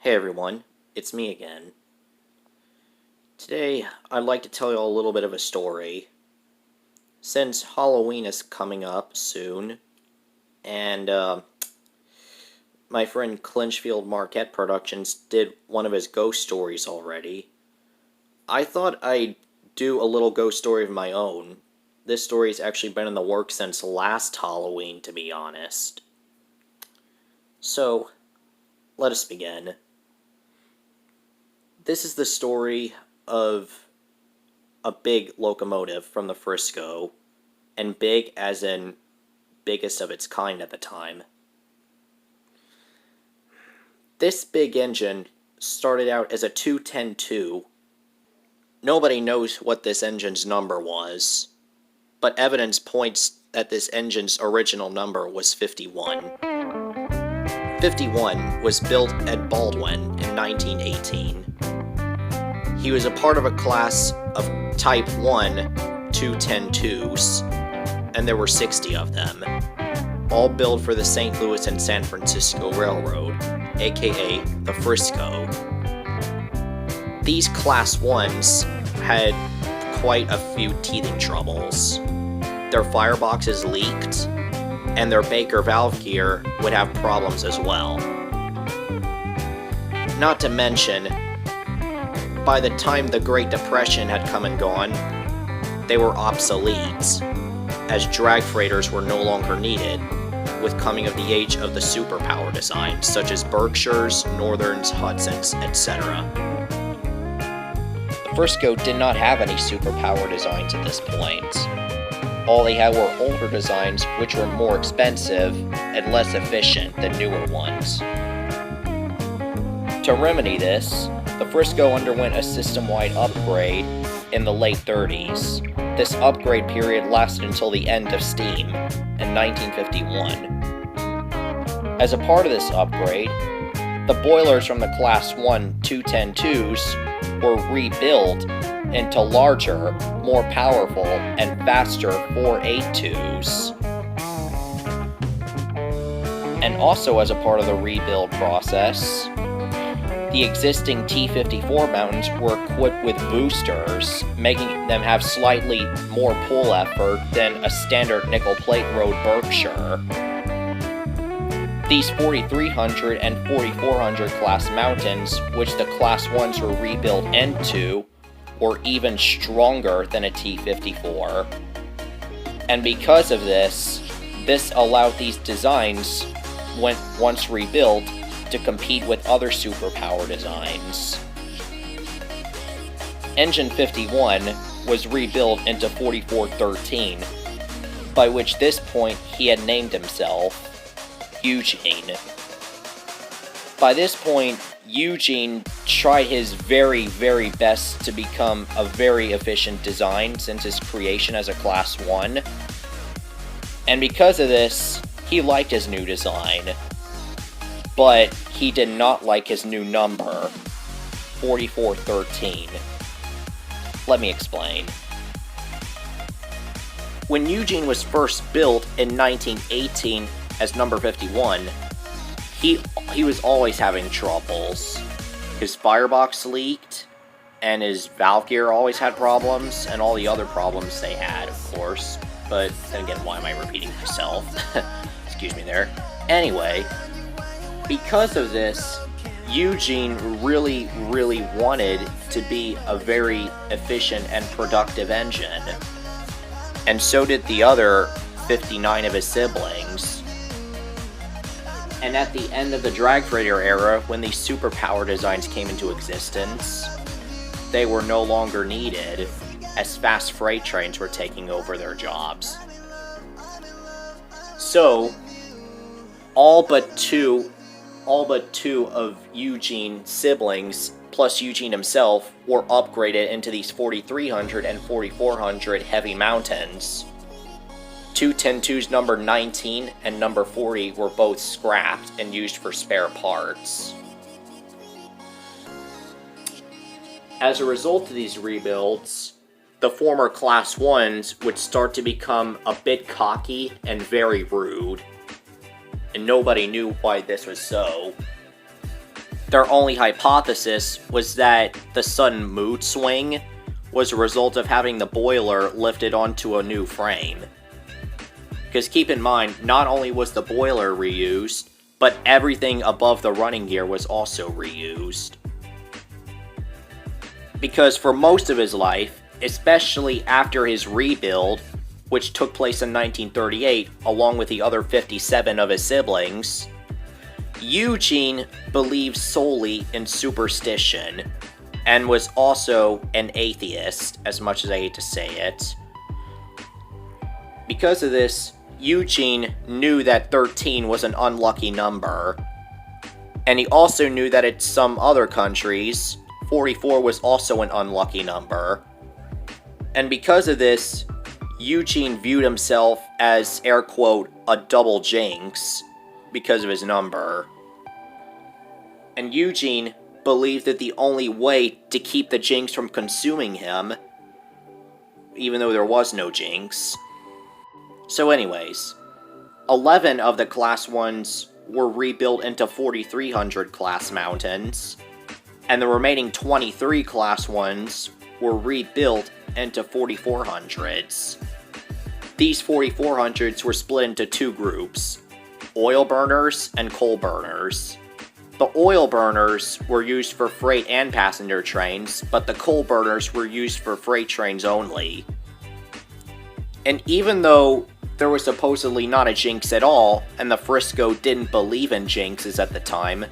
Hey everyone, it's me again. Today, I'd like to tell you a little bit of a story. Since Halloween is coming up soon, and my friend Clinchfield Marquette Productions did one of his ghost stories already, I thought I'd do a little ghost story of my own. This story's actually been in the works since last Halloween, to be honest. So, let us begin. This is the story of a big locomotive from the Frisco, and big as in biggest of its kind at the time. This big engine started out as a 210-2. Nobody knows what this engine's number was, but evidence points that this engine's original number was 51. 51 was built at Baldwin in 1918. He was a part of a class of Type 1 210-2s, and there were 60 of them, all built for the St. Louis and San Francisco Railroad, aka the Frisco. These Class 1s had quite a few teething troubles. Their fireboxes leaked, and their Baker valve gear would have problems as well. Not to mention, by the time the Great Depression had come and gone, they were obsolete, as drag freighters were no longer needed, with coming of the age of the superpower designs, such as Berkshires, Northerns, Hudsons, etc. The Frisco did not have any superpower designs at this point. All they had were older designs, which were more expensive and less efficient than newer ones. To remedy this, the Frisco underwent a system-wide upgrade in the late 30s. This upgrade period lasted until the end of steam in 1951. As a part of this upgrade, the boilers from the Class 1 210-2s were rebuilt into larger, more powerful, and faster 482s. And also as a part of the rebuild process, the existing T-54 Mountains were equipped with boosters, making them have slightly more pull effort than a standard nickel plate road Berkshire. These 4300 and 4400 class Mountains, which the Class 1s were rebuilt into, were even stronger than a T-54. And because of this allowed these designs, once rebuilt, to compete with other superpower designs. Engine 51 was rebuilt into 4413, by which this point he had named himself Eugene. By this point, Eugene tried his very, very best to become a very efficient design since his creation as a Class 1, and because of this, he liked his new design. But he did not like his new number, 4413. Let me explain. When Eugene was first built in 1918 as number 51, he was always having troubles. His firebox leaked, and his valve gear always had problems, and all the other problems they had, of course. But then again, why am I repeating myself? Excuse me there. Anyway, because of this, Eugene really, really wanted to be a very efficient and productive engine. And so did the other 59 of his siblings. And at the end of the drag freighter era, when these superpower designs came into existence, they were no longer needed, as fast freight trains were taking over their jobs. So, all but two of Eugene's siblings, plus Eugene himself, were upgraded into these 4300 and 4400 heavy Mountains. 210-2's number 19 and number 40 were both scrapped and used for spare parts. As a result of these rebuilds, the former Class 1s would start to become a bit cocky and very rude, and nobody knew why this was so. Their only hypothesis was that the sudden mood swing was a result of having the boiler lifted onto a new frame. Because keep in mind, not only was the boiler reused, but everything above the running gear was also reused. Because for most of his life, especially after his rebuild, which took place in 1938 along with the other 57 of his siblings, Eugene believed solely in superstition, and was also an atheist, as much as I hate to say it. Because of this, Eugene knew that 13 was an unlucky number, and he also knew that in some other countries, 44 was also an unlucky number. And because of this, Eugene viewed himself as, air quote, a double jinx because of his number. And Eugene believed that the only way to keep the jinx from consuming him, even though there was no jinx. So anyways, 11 of the Class 1s were rebuilt into 4300 class mountains, and the remaining 23 Class 1s were rebuilt into 4400s. These 4400s were split into two groups, oil burners and coal burners. The oil burners were used for freight and passenger trains, but the coal burners were used for freight trains only. And even though there was supposedly not a jinx at all, and the Frisco didn't believe in jinxes at the time,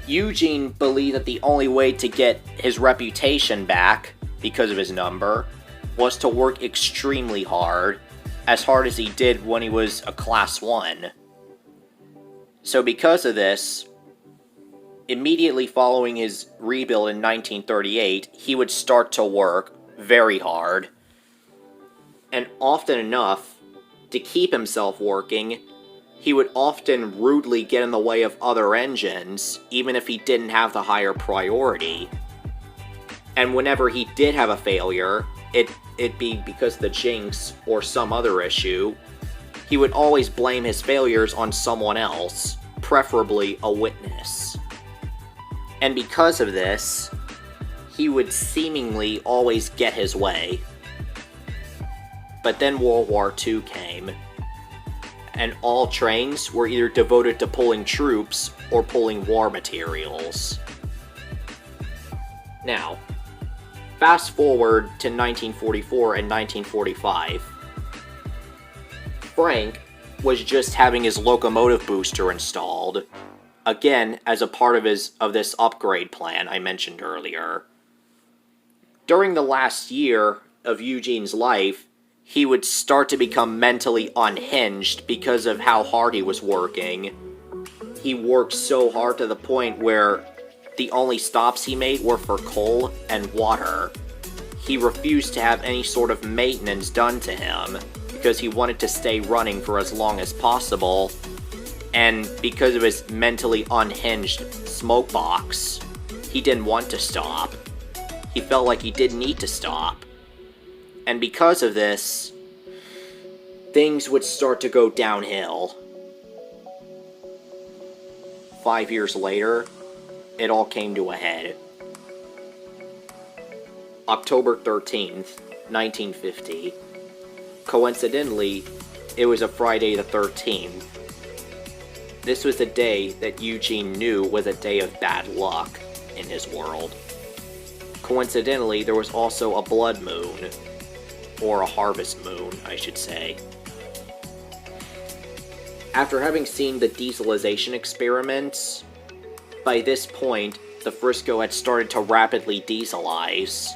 Eugene believed that the only way to get his reputation back, because of his number, was to work extremely hard as he did when he was a Class 1. So because of this, immediately following his rebuild in 1938, he would start to work very hard. And often enough, to keep himself working, he would often rudely get in the way of other engines, even if he didn't have the higher priority. And whenever he did have a failure, it'd be because of the jinx or some other issue, he would always blame his failures on someone else, preferably a witness. And because of this, he would seemingly always get his way. But then World War II came, and all trains were either devoted to pulling troops or pulling war materials. Now, fast forward to 1944 and 1945. Frank was just having his locomotive booster installed, again as a part of this upgrade plan I mentioned earlier. During the last year of Eugene's life, he would start to become mentally unhinged because of how hard he was working. He worked so hard to the point where the only stops he made were for coal and water. He refused to have any sort of maintenance done to him because he wanted to stay running for as long as possible, and because of his mentally unhinged smoke box, he didn't want to stop. He felt like he didn't need to stop. And because of this, things would start to go downhill. 5 years later, it all came to a head. October 13th, 1950. Coincidentally, it was a Friday the 13th. This was a day that Eugene knew was a day of bad luck in his world. Coincidentally, there was also a blood moon. Or a harvest moon, I should say. After having seen the dieselization experiments, by this point, the Frisco had started to rapidly dieselize.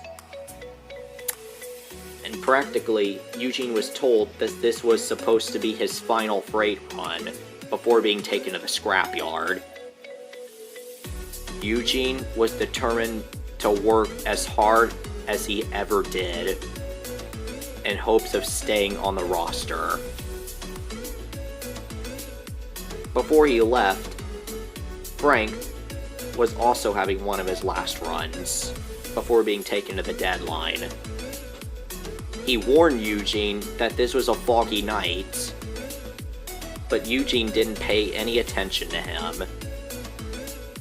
And practically, Eugene was told that this was supposed to be his final freight run, before being taken to the scrapyard. Eugene was determined to work as hard as he ever did, in hopes of staying on the roster. Before he left, Frank was also having one of his last runs, before being taken to the deadline. He warned Eugene that this was a foggy night, but Eugene didn't pay any attention to him.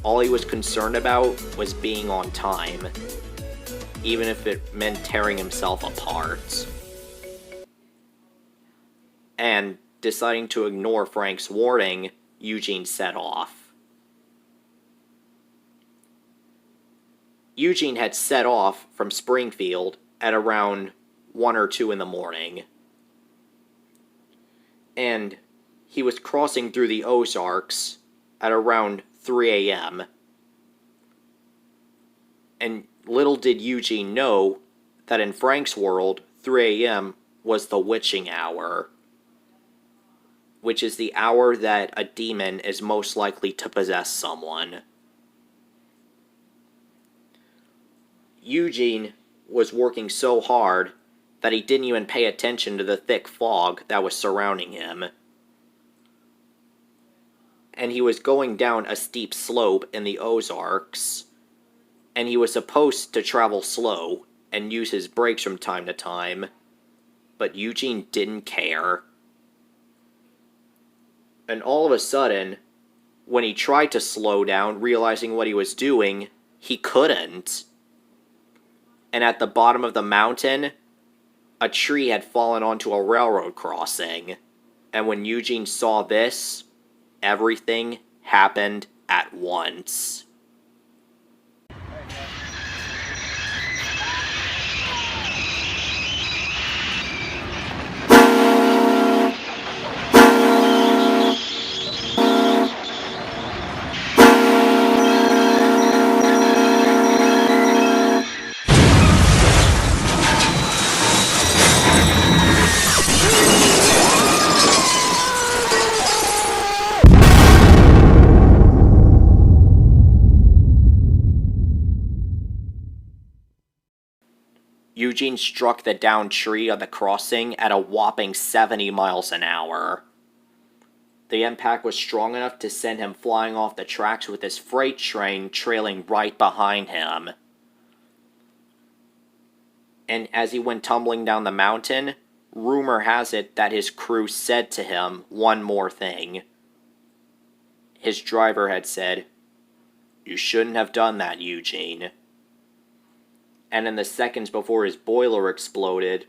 All he was concerned about was being on time, even if it meant tearing himself apart. And, deciding to ignore Frank's warning, Eugene set off. Eugene had set off from Springfield at around 1 or 2 in the morning. And he was crossing through the Ozarks at around 3 a.m. And little did Eugene know that in Frank's world, 3 a.m. was the witching hour, which is the hour that a demon is most likely to possess someone. Eugene was working so hard that he didn't even pay attention to the thick fog that was surrounding him. And he was going down a steep slope in the Ozarks, and he was supposed to travel slow and use his brakes from time to time, but Eugene didn't care. And all of a sudden, when he tried to slow down, realizing what he was doing, he couldn't. And at the bottom of the mountain, a tree had fallen onto a railroad crossing. And when Eugene saw this, everything happened at once. Eugene struck the downed tree on the crossing at a whopping 70 miles an hour. The impact was strong enough to send him flying off the tracks with his freight train trailing right behind him. And as he went tumbling down the mountain, rumor has it that his crew said to him one more thing. His driver had said, "You shouldn't have done that, Eugene." And in the seconds before his boiler exploded,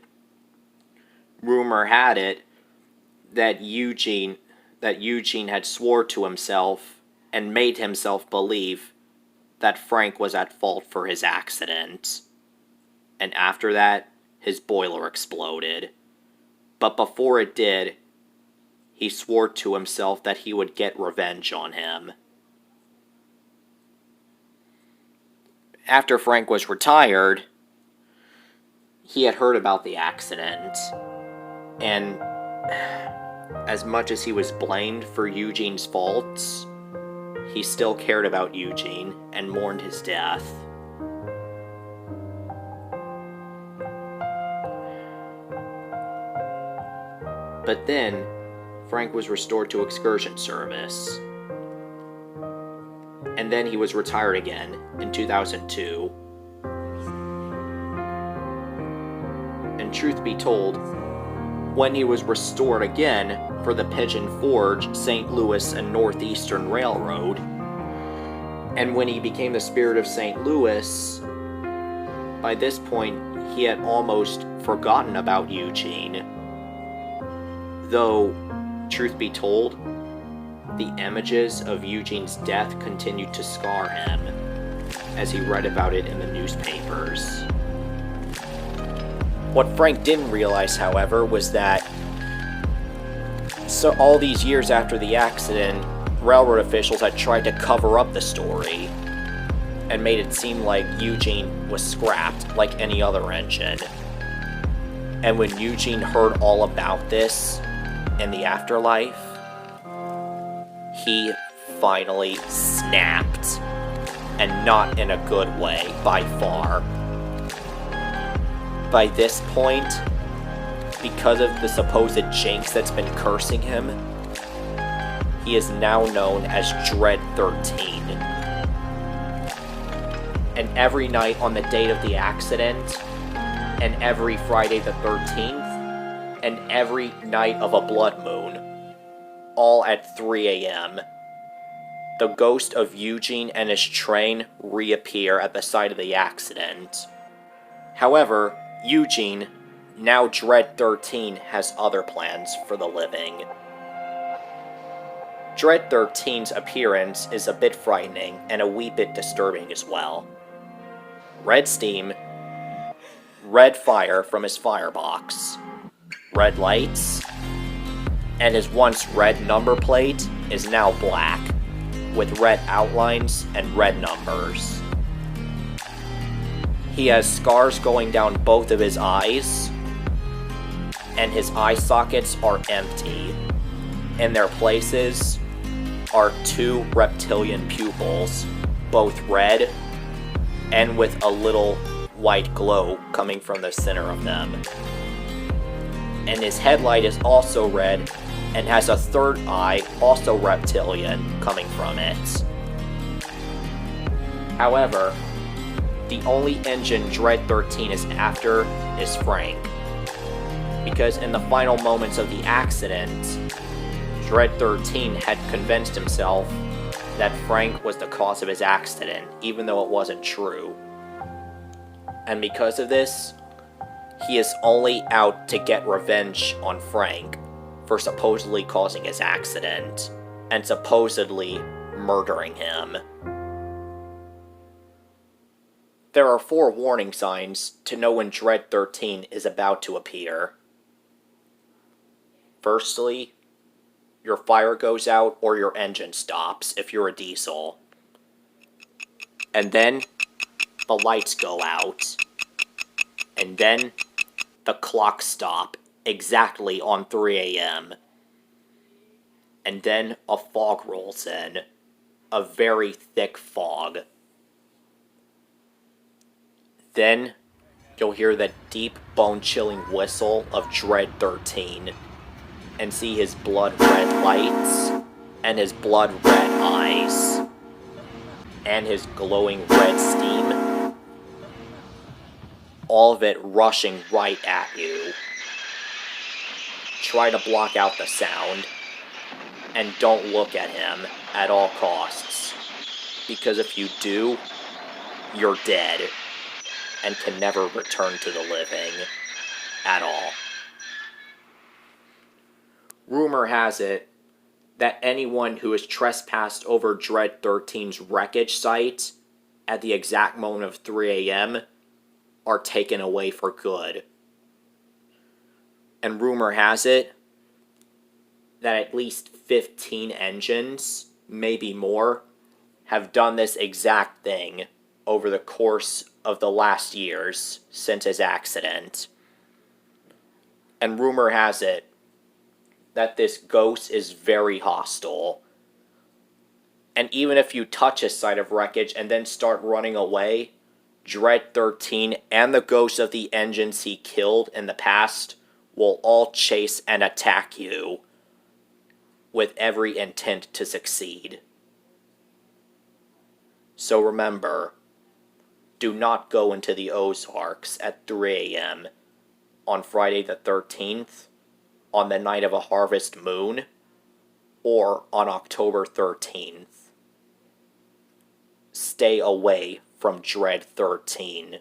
rumor had it that Eugene had swore to himself and made himself believe that Frank was at fault for his accident. And after that, his boiler exploded. But before it did, he swore to himself that he would get revenge on him. After Frank was retired, he had heard about the accident, and as much as he was blamed for Eugene's faults, he still cared about Eugene and mourned his death. But then, Frank was restored to excursion service. And then he was retired again in 2002. And truth be told, when he was restored again for the Pigeon Forge, St. Louis and Northeastern Railroad, and when he became the Spirit of St. Louis, by this point he had almost forgotten about Eugene. Though, truth be told, the images of Eugene's death continued to scar him, as he read about it in the newspapers. What Frank didn't realize, however, was that all these years after the accident, railroad officials had tried to cover up the story and made it seem like Eugene was scrapped like any other engine. And when Eugene heard all about this in the afterlife, he finally snapped, and not in a good way, by far. By this point, because of the supposed jinx that's been cursing him, he is now known as Dread 13. And every night on the date of the accident, and every Friday the 13th, and every night of a blood moon, all at 3 a.m., the ghost of Eugene and his train reappear at the site of the accident. However, Eugene, now Dread 13, has other plans for the living. Dread 13's appearance is a bit frightening and a wee bit disturbing as well. Red steam, red fire from his firebox, red lights, and his once red number plate is now black, with red outlines and red numbers. He has scars going down both of his eyes, and his eye sockets are empty. In their places are two reptilian pupils, both red and with a little white glow coming from the center of them. And his headlight is also red and has a third eye, also reptilian, coming from it. However, the only engine Dread 13 is after is Frank, because in the final moments of the accident, Dread 13 had convinced himself that Frank was the cause of his accident, even though it wasn't true. And because of this, he is only out to get revenge on Frank for supposedly causing his accident, and supposedly murdering him. There are 4 warning signs to know when Dread 13 is about to appear. Firstly, your fire goes out or your engine stops if you're a diesel. And then the lights go out. And then the clocks stop exactly on 3 a.m. And then a fog rolls in. A very thick fog. Then you'll hear the deep, bone-chilling whistle of Dread 13 and see his blood-red lights and his blood-red eyes and his glowing red steam. All of it rushing right at you. Try to block out the sound, and don't look at him at all costs, because if you do, you're dead, and can never return to the living at all. Rumor has it that anyone who has trespassed over Dread 13's wreckage site at the exact moment of 3 a.m. are taken away for good. And rumor has it that at least 15 engines, maybe more, have done this exact thing over the course of the last years since his accident. And rumor has it that this ghost is very hostile. And even if you touch a site of wreckage and then start running away, Dread 13 and the ghosts of the engines he killed in the past will all chase and attack you with every intent to succeed. So remember, do not go into the Ozarks at 3 a.m. on Friday the 13th, on the night of a harvest moon, or on October 13th. Stay away from Dread 13.